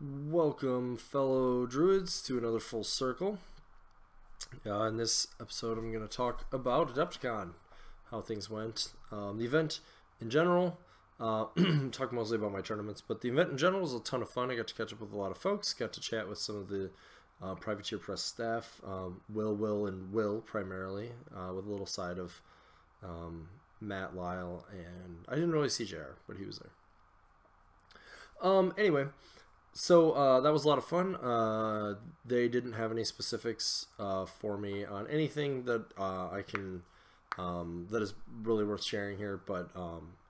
Welcome, fellow druids, to another full circle. In this episode, I'm going to talk about Adepticon, how things went, the event in general. Talk mostly about my tournaments, but the event in general was a ton of fun. I got to catch up with a lot of folks, got to chat with some of the Privateer Press staff, Will primarily, with a little side of Matt, Lyle, and I didn't really see JR, but he was there. Anyway. So that was a lot of fun. They didn't have any specifics for me on anything that I can that is really worth sharing here. But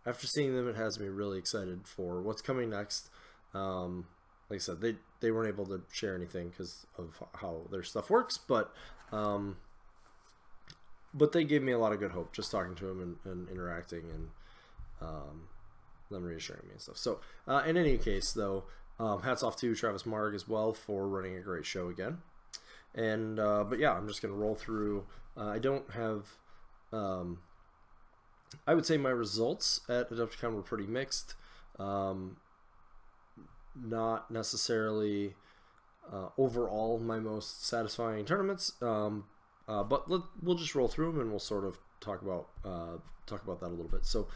after seeing them, it has me really excited for what's coming next. Like I said, they weren't able to share anything because of how their stuff works, but they gave me a lot of good hope just talking to them and interacting and them reassuring me and stuff. So in any case, though. Hats off to Travis Marg as well for running a great show again. And but yeah, I'm just going to roll through. I don't have... I would say my results at Adepticon were pretty mixed. Not necessarily overall my most satisfying tournaments, but we'll just roll through them and we'll sort of talk about that a little bit. So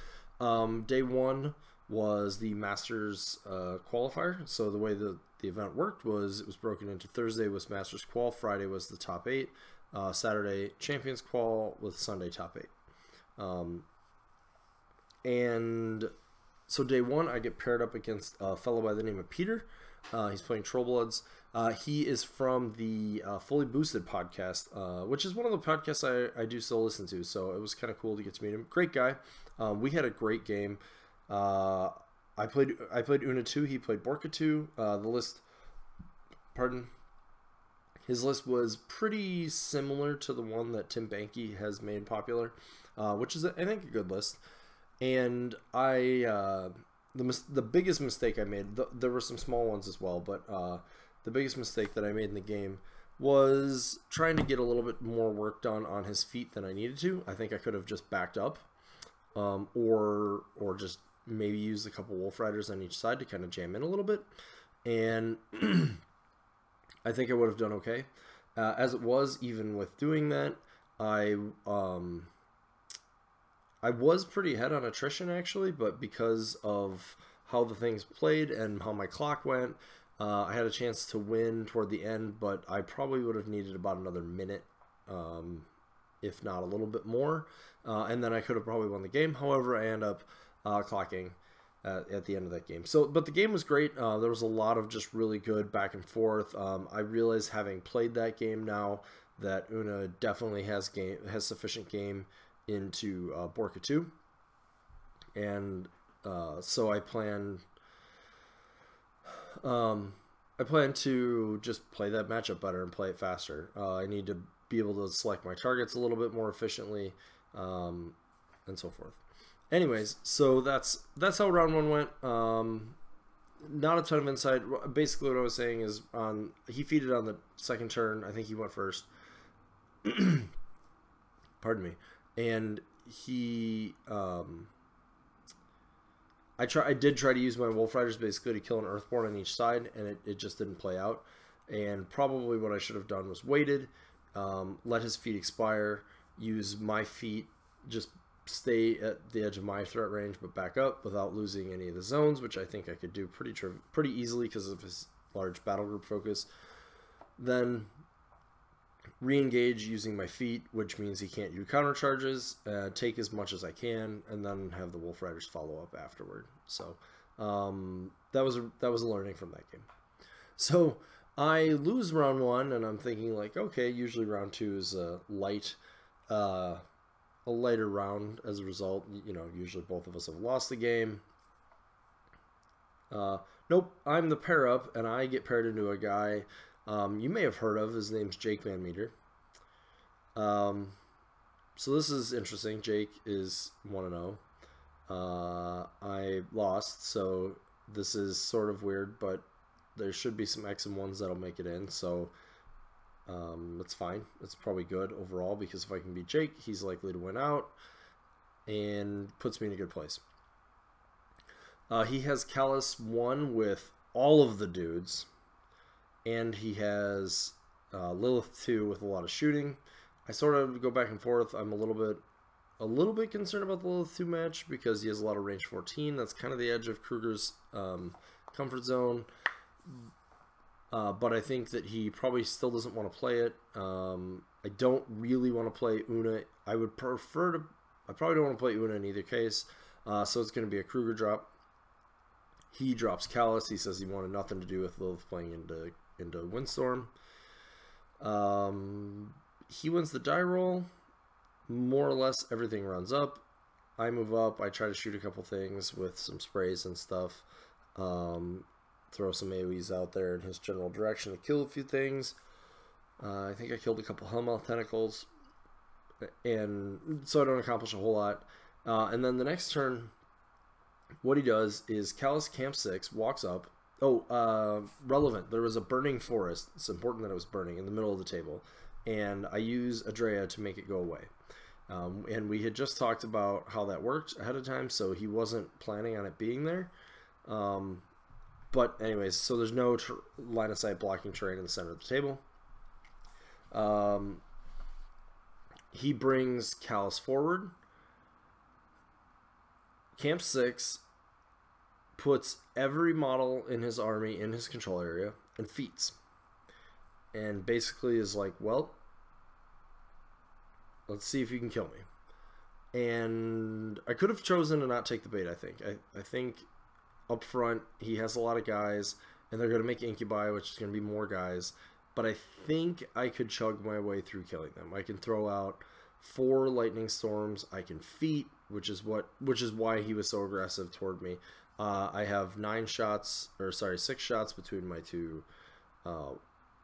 day one was the Masters qualifier. So the way the event worked was it was broken into Thursday was Masters qual, Friday was the top 8, Saturday Champions qual with Sunday top 8. And so day one I get paired up against a fellow by the name of Peter. He's playing Trollbloods. He is from the Fully Boosted podcast, which is one of the podcasts I do still listen to. So it was kind of cool to get to meet him. Great guy. We had a great game. I played Una 2, he played Borka 2. His list was pretty similar to the one that Tim Banky has made popular, which is, I think, a good list. And the biggest mistake I made, there were some small ones as well, but the biggest mistake that I made in the game was trying to get a little bit more work done on his feet than I needed to. I think I could have just backed up, or just maybe use a couple Wolf Riders on each side to kind of jam in a little bit, and I think I would have done okay. As it was, even with doing that, I was pretty ahead on attrition actually, but because of how the things played and how my clock went, I had a chance to win toward the end, but I probably would have needed about another minute, if not a little bit more, and then I could have probably won the game. However, I end up clocking at the end of that game. So, but the game was great. There was a lot of just really good back and forth. I realize, having played that game now, that Una definitely has sufficient game into Borka 2, and so I plan to just play that matchup better and play it faster. I need to be able to select my targets a little bit more efficiently, and so forth. Anyways, so that's how round one went. Not a ton of insight. Basically, what I was saying is, he feeded on the second turn. I think he went first. Pardon me. And he, I did try to use my Wolf Riders basically to kill an Earthborn on each side, and it just didn't play out. And probably what I should have done was waited, let his feet expire, use my feet, just stay at the edge of my threat range but back up without losing any of the zones, which I think I could do pretty easily because of his large battle group focus. Then re-engage using my feet, which means he can't do counter charges, take as much as I can, and then have the Wolf Riders follow up afterward. So that was a learning from that game. So I lose round one, and I'm thinking like, okay, usually round two is a lighter round as a result. You know, usually both of us have lost the game. Nope, I'm the pair up, and I get paired into a guy you may have heard of. His name's Jake Van Meter. So this is interesting. Jake is 1-0. I lost, so this is sort of weird, but there should be some X and 1s that'll make it in, so that's fine. It's probably good overall, because if I can beat Jake, he's likely to win out and puts me in a good place. He has Callus 1 with all of the dudes, and he has Lilith 2 with a lot of shooting. I sort of go back and forth. I'm a little bit concerned about the Lilith 2 match because he has a lot of range 14. That's kind of the edge of Kruger's comfort zone. But I think that he probably still doesn't want to play it. I don't really want to play Una. I probably don't want to play Una in either case. So it's going to be a Kruger drop. He drops Callus. He says he wanted nothing to do with Lilith playing into Windstorm. He wins the die roll. More or less everything runs up. I move up. I try to shoot a couple things with some sprays and stuff. Throw some AoEs out there in his general direction to kill a few things. I think I killed a couple Hellmouth tentacles, and so I don't accomplish a whole lot. And then the next turn, what he does is Callus Camp 6 walks up. Oh, relevant. There was a burning forest. It's important that it was burning in the middle of the table, and I use Adrea to make it go away. And we had just talked about how that worked ahead of time, so he wasn't planning on it being there. But anyways, so there's no line of sight blocking terrain in the center of the table. He brings Callus forward. Camp 6 puts every model in his army in his control area and feats. And basically is like, well, let's see if you can kill me. And I could have chosen to not take the bait, I think. I think up front, he has a lot of guys, and they're going to make Incubi, which is going to be more guys. But I think I could chug my way through killing them. I can throw out 4 lightning storms. I can feat, which is why he was so aggressive toward me. I have 6 shots between my 2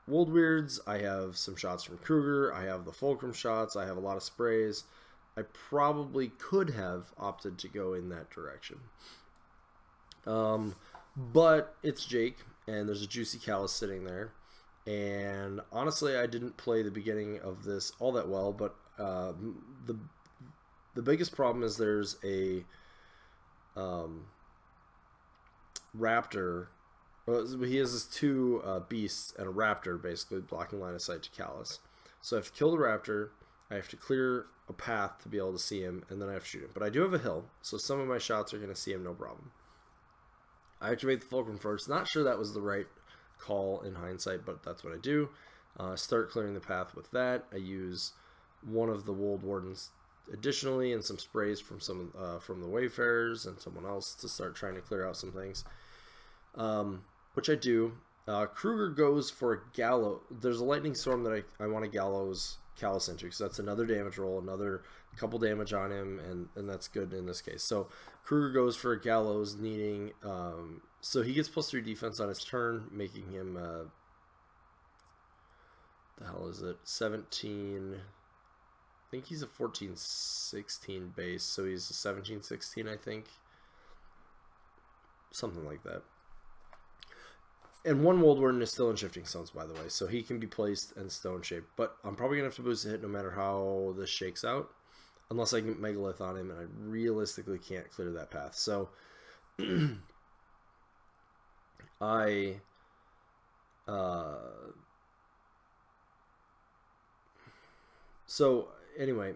Wold Weirds. I have some shots from Kruger. I have the Fulcrum shots. I have a lot of sprays. I probably could have opted to go in that direction. But it's Jake, and there's a juicy Callus sitting there. And honestly, I didn't play the beginning of this all that well, but the biggest problem is there's a raptor. Well, he has his 2 beasts and a raptor basically blocking line of sight to Callus. So I have to kill the raptor, I have to clear a path to be able to see him, and then I have to shoot him. But I do have a hill, so some of my shots are going to see him no problem. I activate the Fulcrum first. Not sure that was the right call in hindsight, but that's what I do. Start clearing the path with that. I use one of the Wold Wardens additionally and some sprays from from the Wayfarers and someone else to start trying to clear out some things, which I do. Kruger goes for a gallows. There's a lightning storm that I want to gallows Callus into, because that's another damage roll, another couple damage on him, and that's good in this case. So Kruger goes for a gallows, needing so he gets +3 defense on his turn, making him the hell is it, 17. I think he's a 14-16 base, so he's a 17-16, I think, something like that. And 1 Wold Warden is still in Shifting Stones, by the way, so he can be placed in stone shape. But I'm probably going to have to boost a hit no matter how this shakes out, unless I get Megalith on him, and I realistically can't clear that path. So anyway,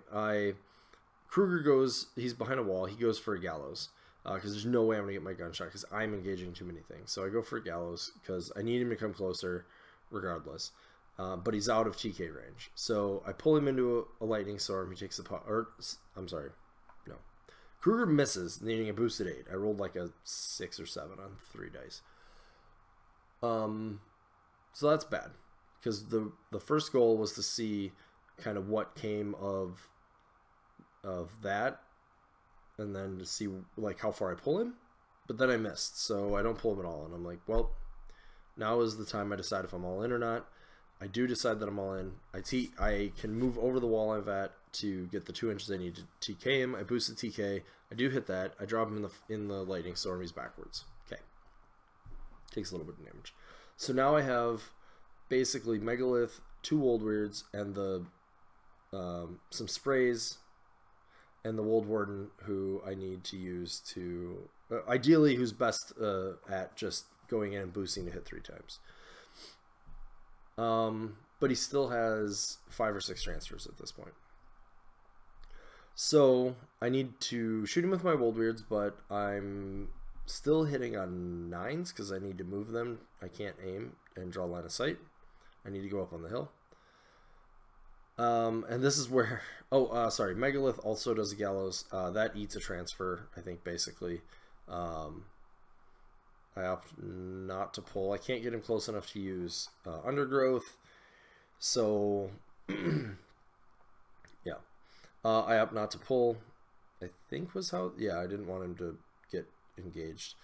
Kruger goes, he's behind a wall, he goes for a gallows. Because there's no way I'm going to get my gunshot because I'm engaging too many things. So I go for a gallows because I need him to come closer regardless. But he's out of TK range. So I pull him into a lightning storm. He takes the pot. Or, I'm sorry. No. Kruger misses, needing a boosted 8. I rolled like a 6 or 7 on 3 dice. So that's bad. Because the first goal was to see kind of what came of that. And then to see like how far I pull him, but then I missed, so I don't pull him at all. And I'm like, well, now is the time I decide if I'm all in or not. I do decide that I'm all in. I can move over the wall I'm at to get the 2 inches I need to TK him. I boost the TK. I do hit that. I drop him in the lightning storm. He's backwards. Okay, takes a little bit of damage. So now I have basically Megalith, 2 Wold Weirds, and the some sprays. And the Wold Warden, who I need to use to... ideally, who's best at just going in and boosting to hit 3 times. But he still has 5 or 6 transfers at this point. So I need to shoot him with my Wold Weirds, but I'm still hitting on 9s because I need to move them. I can't aim and draw line of sight. I need to go up on the hill. And this is where... Oh, sorry. Megalith also does a Gallows. That eats a transfer, I think, basically. I opt not to pull. I can't get him close enough to use Undergrowth. So, yeah. I opt not to pull. I think was how... Yeah, I didn't want him to get engaged.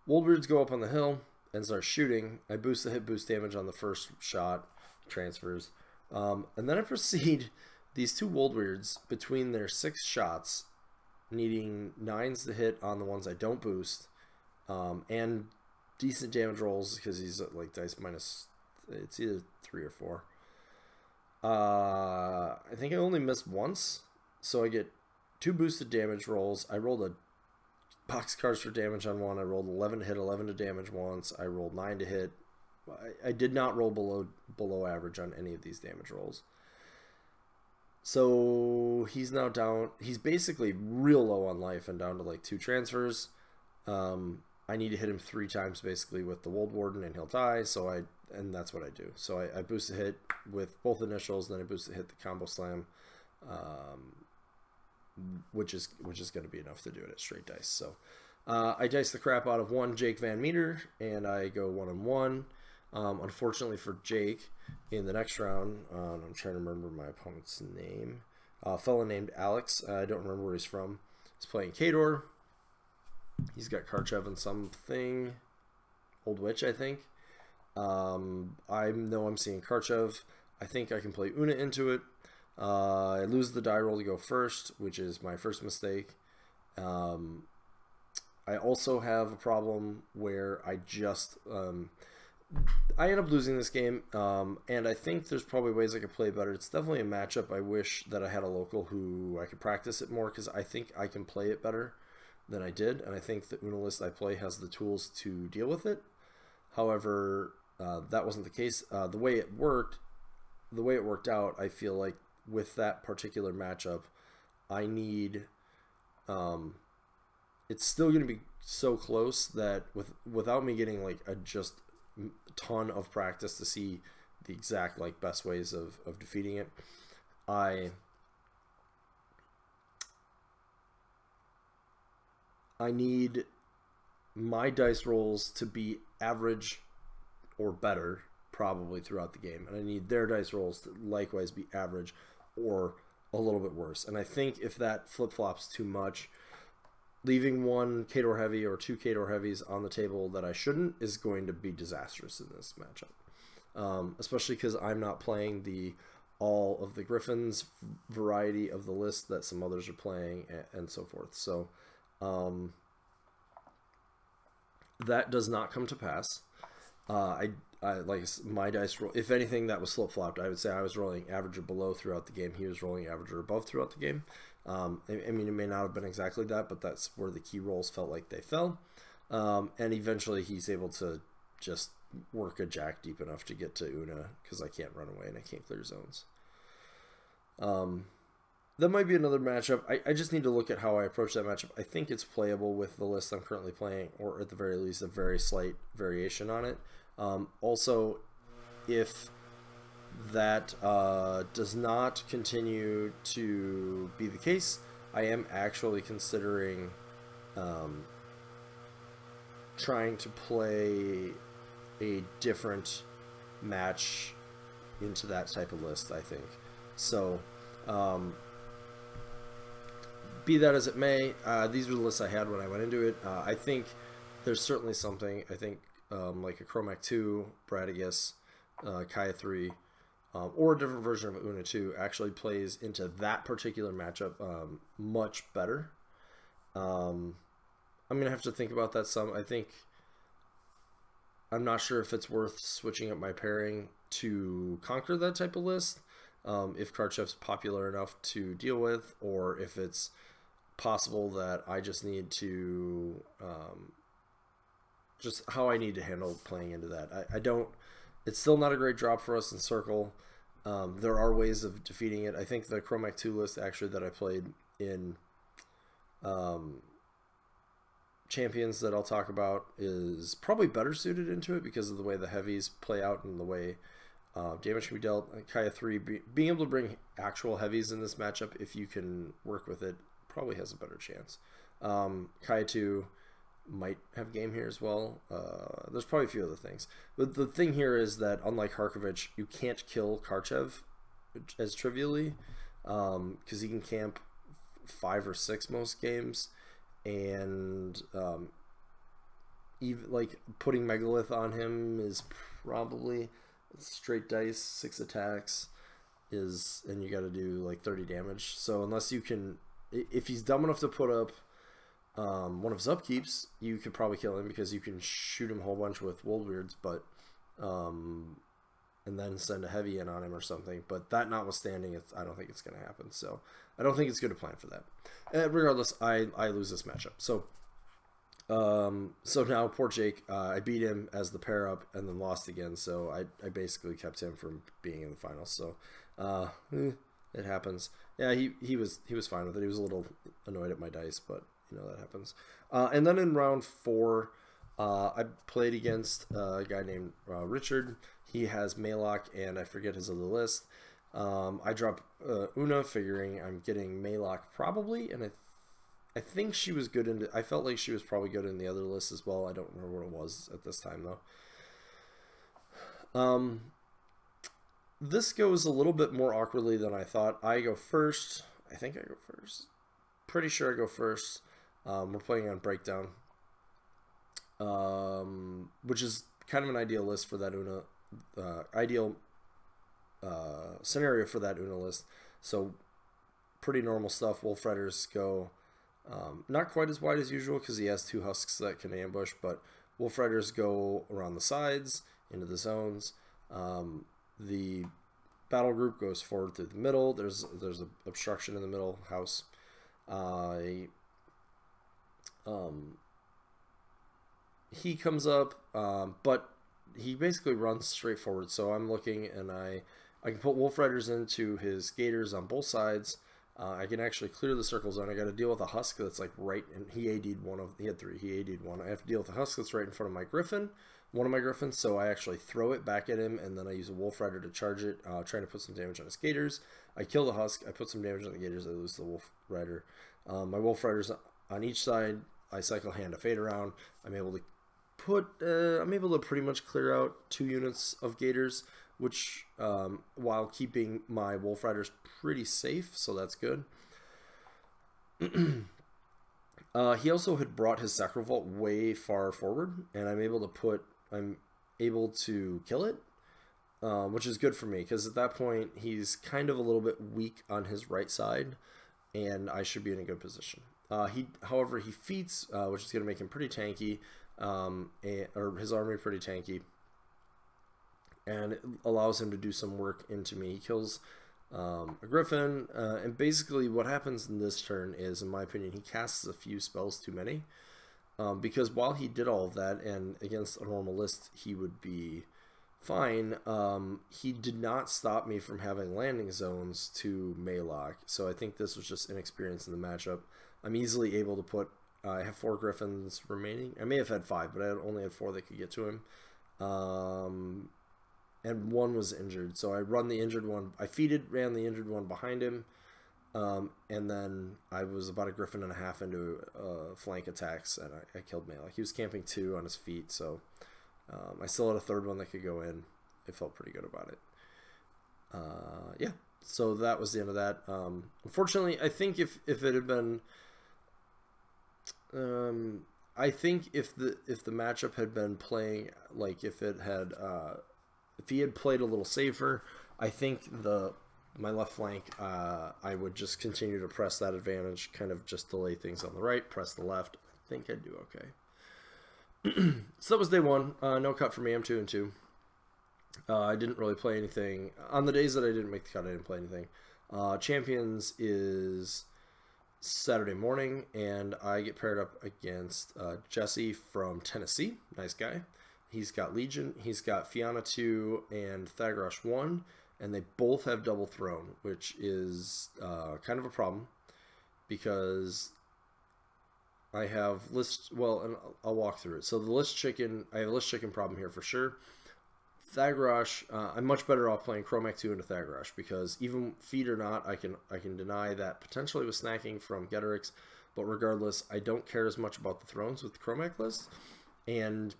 Woldbeards go up on the hill and start shooting. I boost the hit boost damage on the first shot. Transfers. And then I proceed these 2 Woldweirds between their 6 shots, needing 9s to hit on the ones I don't boost, and decent damage rolls because he's at like dice minus, it's either 3 or 4. I think I only missed once, so I get 2 boosted damage rolls. I rolled a box cards for damage on one. I rolled 11 to hit, 11 to damage once. I rolled 9 to hit. I did not roll below average on any of these damage rolls. So he's now down. He's basically real low on life and down to like 2 transfers. I need to hit him 3 times basically with the Wold Warden and he'll die. And that's what I do. So I boost the hit with both initials, then I boost the hit the combo slam, which is going to be enough to do it at straight dice. So I dice the crap out of 1 Jake Van Meter and I go 1-1. Unfortunately for Jake, in the next round, I'm trying to remember my opponent's name. A fellow named Alex. I don't remember where he's from. He's playing Kador. He's got Karchev and something. Old Witch, I think. I know I'm seeing Karchev. I think I can play Una into it. I lose the die roll to go first, which is my first mistake. I also have a problem where I just... I end up losing this game, and I think there's probably ways I could play better. It's definitely a matchup I wish that I had a local who I could practice it more, because I think I can play it better than I did, and I think the Una list I play has the tools to deal with it. However, that wasn't the case. The way it worked out, I feel like with that particular matchup, I need... it's still going to be so close that without me getting like a just ton of practice to see the exact like best ways of defeating it, I need my dice rolls to be average or better probably throughout the game, and I need their dice rolls to likewise be average or a little bit worse. And I think if that flip-flops too much, leaving 1 Kador heavy or 2 Kador heavies on the table that I shouldn't is going to be disastrous in this matchup. Especially because I'm not playing all of the Griffins variety of the list that some others are playing and so forth. So that does not come to pass. I like my dice roll. If anything, that was flip-flopped. I would say I was rolling average or below throughout the game. He was rolling average or above throughout the game. I mean, it may not have been exactly that, but that's where the key rolls felt like they fell. And eventually he's able to just work a jack deep enough to get to Una, because I can't run away and I can't clear zones. That might be another matchup. I just need to look at how I approach that matchup. I think it's playable with the list I'm currently playing, or at the very least a very slight variation on it. Also, if that does not continue to be the case, I am actually considering trying to play a different match into that type of list, I think. So, be that as it may, these were the lists I had when I went into it. I think there's certainly something, I think, like a Chromac 2, Bradigus, Kaya 3, or a different version of Una 2 actually plays into that particular matchup much better. I'm going to have to think about that some. I'm not sure if it's worth switching up my pairing to conquer that type of list, if Karchev's popular enough to deal with, or if it's possible that I just need to... just how I need to handle playing into that. I don't It's still not a great drop for us in Circle. There are ways of defeating it. I think the Chromac 2 list actually that I played in Champions that I'll talk about is probably better suited into it because of the way the heavies play out and the way damage can be dealt. Kaya 3, being able to bring actual heavies in this matchup, if you can work with it, probably has a better chance. Kaya 2 might have game here as well. There's probably a few other things. But the thing here is that, unlike Harkovich, you can't kill Karchev as trivially because he can camp 5 or 6 most games. And even like putting Megalith on him is probably straight dice, 6 attacks and you got to do like 30 damage. So unless you can, if he's dumb enough to put up one of his upkeeps, you could probably kill him because you can shoot him a whole bunch with Wold Weirds, but and then send a heavy in on him or something. But that notwithstanding, I don't think it's going to happen. So I don't think it's good to plan for that. Regardless, I lose this matchup. So so now poor Jake, I beat him as the pair up and then lost again. So I basically kept him from being in the finals. So it happens. Yeah, he was fine with it. He was a little annoyed at my dice, but you know that happens. And then in round 4, I played against a guy named Richard. He has Maylock, and I forget his other list. I drop Una, figuring I'm getting Maylock probably, and I think she was good in. I felt like she was probably good in the other list as well. I don't remember what it was at this time though. This goes a little bit more awkwardly than I thought. I go first. I think I go first. Pretty sure I go first. We're playing on Breakdown, which is kind of an ideal list for that Una. Ideal scenario for that Una list. So pretty normal stuff. Wolf Riders go not quite as wide as usual because he has 2 husks that can ambush, but Wolf Riders go around the sides into the zones. The battle group goes forward through the middle. There's an obstruction in the middle house. He comes up, but he basically runs straight forward. So I'm looking, and I can put Wolf Riders into his Gators on both sides. I can actually clear the circle zone. I got to deal with a husk that's like right, and he AD'd one of. He had 3. He AD'd 1. I have to deal with a husk that's right in front of my Griffin, one of my Griffins. So I actually throw it back at him, and then I use a Wolf Rider to charge it, trying to put some damage on his Gators. I kill the husk. I put some damage on the Gators. I lose the Wolf Rider. My Wolf Riders on each side. I cycle Hand of Fate around. I'm able to pretty much clear out 2 units of Gators, which while keeping my Wolf Riders pretty safe, so that's good. He also had brought his Sacral Vault way far forward, and I'm able to kill it, which is good for me because at that point he's kind of a little bit weak on his right side, and I should be in a good position. However, he feats, which is going to make him pretty tanky, or his army pretty tanky, and it allows him to do some work into me. He kills a Griffin, and basically what happens in this turn is, in my opinion, he casts a few spells too many, because while he did all of that, and against a normal list he would be fine, he did not stop me from having landing zones to Maylock, so I think this was just inexperience in the matchup. I'm easily able to put, I have 4 Griffins remaining. I may have had 5, but I only had 4 that could get to him. And 1 was injured, so I run the injured one. I ran the injured one behind him, and then I was about a Griffin and a half into flank attacks, and I killed Maylock. He was camping 2 on his feet, so I still had a 3rd one that could go in. I felt pretty good about it. Yeah, so that was the end of that. Unfortunately, I think if it had been... I think if the matchup had been playing, like if he had played a little safer, I think my left flank, I would just continue to press that advantage, kind of just delay things on the right, press the left. I think I'd do okay. So that was day 1. No cut for me. I'm 2-2. I didn't really play anything on the days that I didn't make the cut. I didn't play anything. Champions is Saturday morning, and I get paired up against Jesse from Tennessee. Nice guy. he's got Legion, he's got Fianna 2 and Thagrosh 1, and they both have double throne, which is kind of a problem because I have list, well, and I'll walk through it. So the list chicken, I have a list chicken problem here for sure. Thagrosh, I'm much better off playing Chromac 2 into Thagrosh because even feed or not, I can deny that potentially with snacking from Getorix, but regardless, I don't care as much about the thrones with the Chromac list, and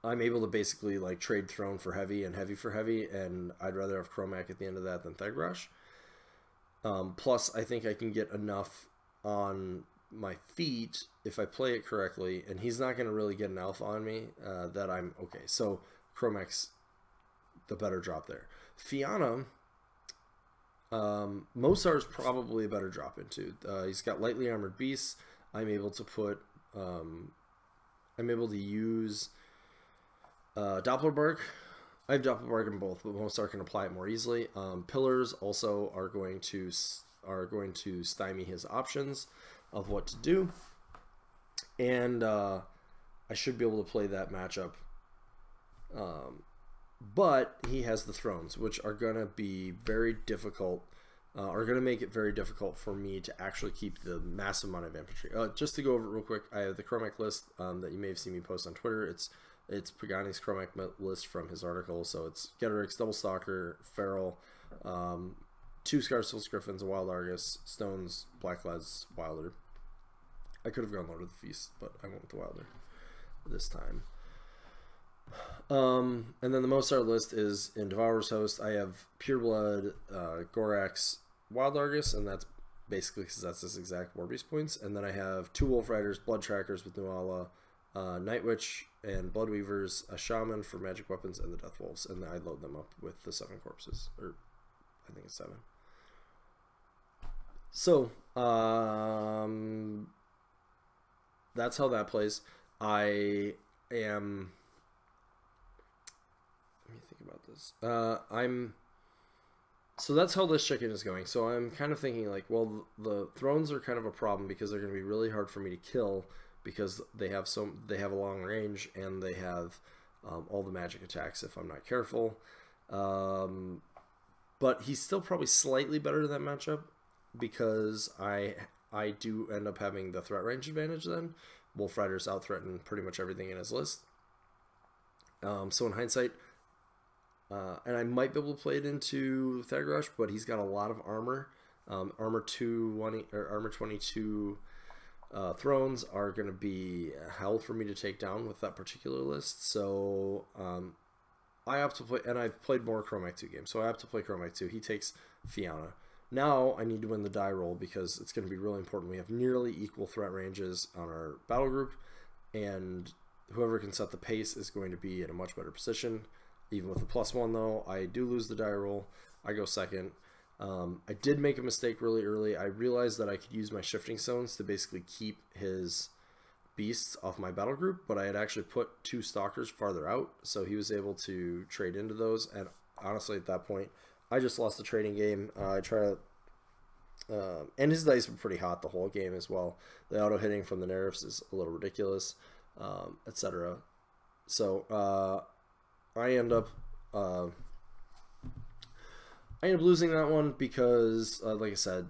I'm able to basically like trade throne for heavy and heavy for heavy, and I'd rather have Chromac at the end of that than Thagrosh. Plus, I think I can get enough on my feet if I play it correctly, and he's not going to really get an alpha on me, that I'm okay. So Chromac's the better drop there. Fianna, Mosar's probably a better drop into. He's got lightly armored beasts. I'm able to put, I'm able to use Doppler Bark. I have Doppler Bark in both, but Mosar can apply it more easily. Pillars also are going to stymie his options of what to do, and I should be able to play that matchup. But he has the thrones, which are going to be very difficult, are going to make it very difficult for me to actually keep the massive amount of infantry. Just to go over it real quick, I have the Chromac list that you may have seen me post on Twitter. It's Pagani's Chromac list from his article. So it's Getorix, Double Stalker, Feral, 2 Scarsful Griffins, a Wild Argus, Stones, Blackleads, Wilder. I could have gone Lord of the Feast, but I went with the Wilder this time. And then the Mosar list is in Devourer's Host. I have Pureblood, Gorax, Wild Argus, and that's basically because that's his exact War Beast points. And then I have 2 Wolf Riders, Blood Trackers with Nuala, Night Witch, and Blood Weavers, a Shaman for magic weapons, and the Death Wolves. And I load them up with the 7 corpses, or I think it's 7. So, that's how that plays. I am... Let me think about this. So that's how this chicken is going. So I'm kind of thinking like, well, the thrones are kind of a problem because they're going to be really hard for me to kill because they have a long range and they have all the magic attacks if I'm not careful. But he's still probably slightly better in that matchup because I do end up having the threat range advantage then. Wolf Riders out-threaten pretty much everything in his list. So in hindsight, and I might be able to play it into Thagrosh, but he's got a lot of armor. Armor 22 thrones are going to be hell for me to take down with that particular list. So I opt to play, and I've played more Chromac 2 games, so I opt to play Chromac 2. He takes Fianna. Now I need to win the die roll because it's going to be really important. We have nearly equal threat ranges on our battle group, and whoever can set the pace is going to be in a much better position. Even with the +1 though, I do lose the die roll. I go second. I did make a mistake really early. I realized that I could use my shifting stones to basically keep his beasts off my battle group, but I had actually put 2 stalkers farther out, so he was able to trade into those, and honestly at that point, I just lost the trading game. I try to... and his dice were pretty hot the whole game as well. The auto hitting from the nerfs is a little ridiculous, etc. So I end up losing that one because, like I said,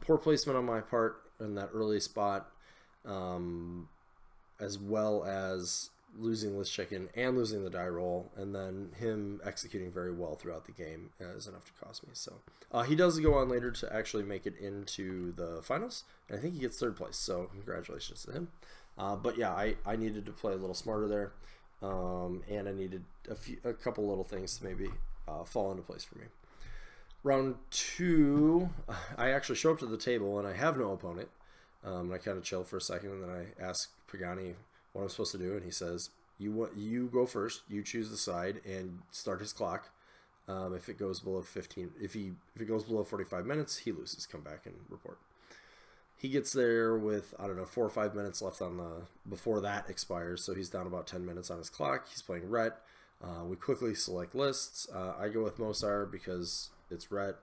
poor placement on my part in that early spot, as well as losing List Chicken and losing the die roll, and then him executing very well throughout the game is enough to cost me. So he does go on later to actually make it into the finals, and I think he gets 3rd place, so congratulations to him. But yeah, I needed to play a little smarter there, and I needed a couple little things to maybe fall into place for me. Round 2, I actually show up to the table and I have no opponent, and I kind of chill for a second, and then I ask Pagani what I'm supposed to do, and he says, you go first, you choose the side and start his clock. If it goes below 15, if it goes below 45 minutes, he loses. Come back and report. He gets there with, I don't know, 4 or 5 minutes left on before that expires, so he's down about 10 minutes on his clock. He's playing Rhett. We quickly select lists. I go with Mosar because it's Rhett.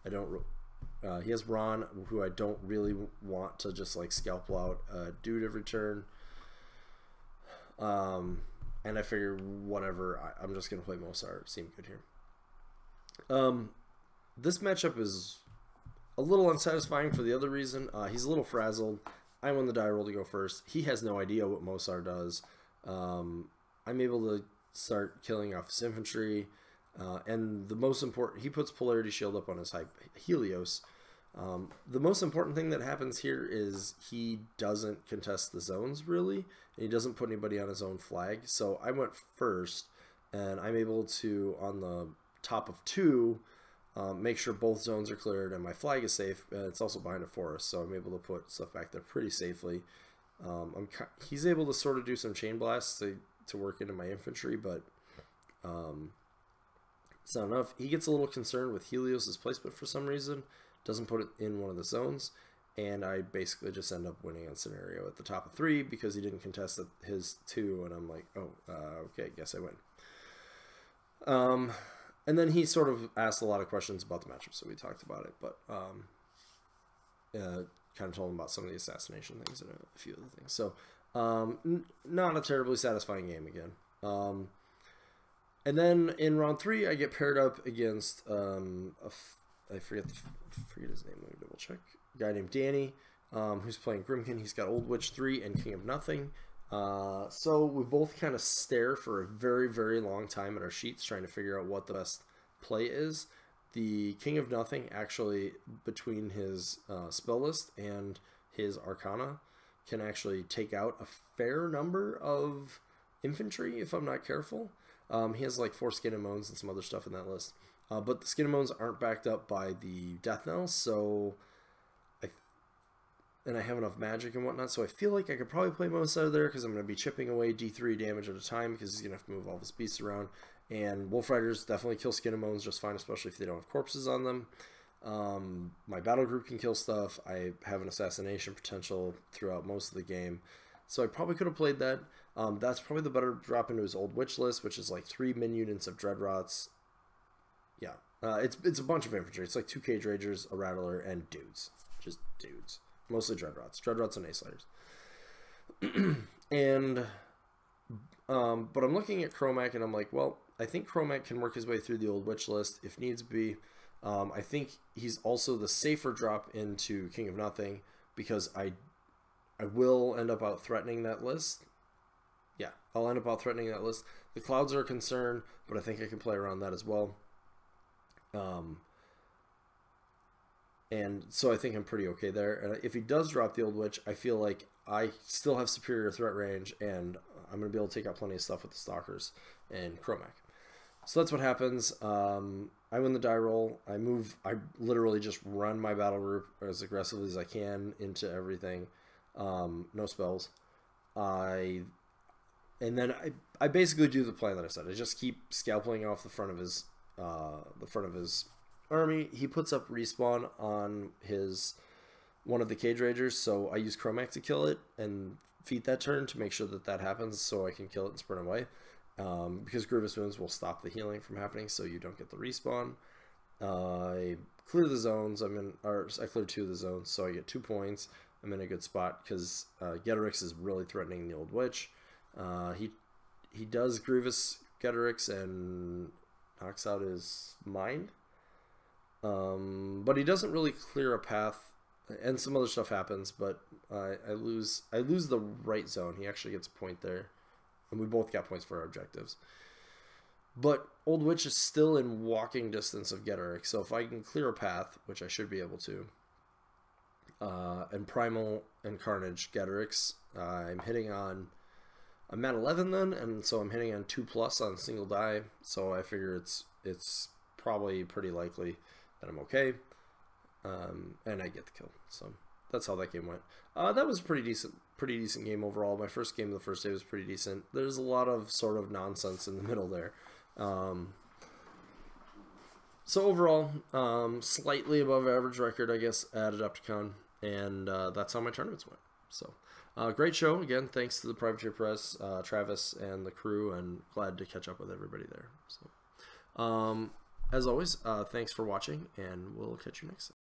He has Ron, who I don't really want to just like scalpel out a dude every turn. and I figure whatever, I'm just going to play Mosar. It seemed good here. This matchup is a little unsatisfying for the other reason. He's a little frazzled. I won the die roll to go first. He has no idea what Mosar does. I'm able to start killing off his infantry. And the most important, he puts Polarity Shield up on his Helios. The most important thing that happens here is he doesn't contest the zones, really. And he doesn't put anybody on his own flag. So I went first, and I'm able to, on the top of 2, make sure both zones are cleared and my flag is safe. It's also behind a forest, so I'm able to put stuff back there pretty safely. He's able to sort of do some chain blasts to work into my infantry, but it's not enough. He gets a little concerned with Helios' placement for some reason, doesn't put it in one of the zones, and I basically just end up winning on scenario at the top of 3 because he didn't contest his 2, and I'm like, oh, okay, guess I win. And then he sort of asked a lot of questions about the matchup, so we talked about it, but kind of told him about some of the assassination things and a few other things. So not a terribly satisfying game again. And then in round 3, I get paired up against I forget his name. Let me double check. A guy named Danny, who's playing Grimkin. He's got Old Witch 3 and King of Nothing. So we both kind of stare for a very, very long time at our sheets trying to figure out what the best play is. The King of Nothing actually, between his spell list and his Arcana, can actually take out a fair number of infantry if I'm not careful. He has like 4 Skin and Moans and some other stuff in that list. But the Skin and Moans aren't backed up by the Death Knell, so I have enough magic and whatnot, so I feel like I could probably play most out of there because I'm going to be chipping away D3 damage at a time because he's going to have to move all of his beasts around. And Wolf Riders definitely kill Skin and Moans just fine, especially if they don't have corpses on them. My battle group can kill stuff. I have an assassination potential throughout most of the game. So I probably could have played that. That's probably the better drop into his Old Witch list, which is like 3 min units of Dreadrots. Yeah, it's a bunch of infantry. It's like 2 Cage Ragers, a Rattler, and dudes. Just dudes. Mostly Dreadrots. Dreadrots and Ace Slayers. And, but I'm looking at Chromac and I'm like, well, I think Chromac can work his way through the Old Witch list if needs be. I think he's also the safer drop into King of Nothing because I will end up out-threatening that list. Yeah, I'll end up out-threatening that list. The Clouds are a concern, but I think I can play around that as well. And so I think I'm pretty okay there. And if he does drop the Old Witch, I feel like I still have superior threat range, and I'm going to be able to take out plenty of stuff with the Stalkers and Chromac. So that's what happens. I win the die roll. I literally just run my battle group as aggressively as I can into everything. No spells. And then I basically do the plan that I said. I just keep scalping off the front of his army. He puts up respawn on one of the Cage Ragers, so I use Chromac to kill it and feed that turn to make sure that happens so I can kill it and sprint away. Because Grievous Wounds will stop the healing from happening, so you don't get the respawn. I clear the zones. I clear 2 of the zones, so I get 2 points. I'm in a good spot because Getorix is really threatening the Old Witch. He does Grievous Getorix and knocks out his Mind. But he doesn't really clear a path, and some other stuff happens, but I lose the right zone. He actually gets a point there, and we both got points for our objectives. But Old Witch is still in walking distance of Getorix, so if I can clear a path, which I should be able to, and Primal and Carnage Getorix, I'm at 11 then, and so I'm hitting on 2+ on single die, so I figure it's probably pretty likely that I'm okay, and I get the kill. So that's how that game went. That was a pretty decent game overall. My first game of the first day was pretty decent. There's a lot of sort of nonsense in the middle there. So overall, slightly above average record, I guess, at Adepticon, and that's how my tournaments went. So great show again. Thanks to the Privateer Press, Travis, and the crew, and glad to catch up with everybody there. So. As always, thanks for watching, and we'll catch you next time.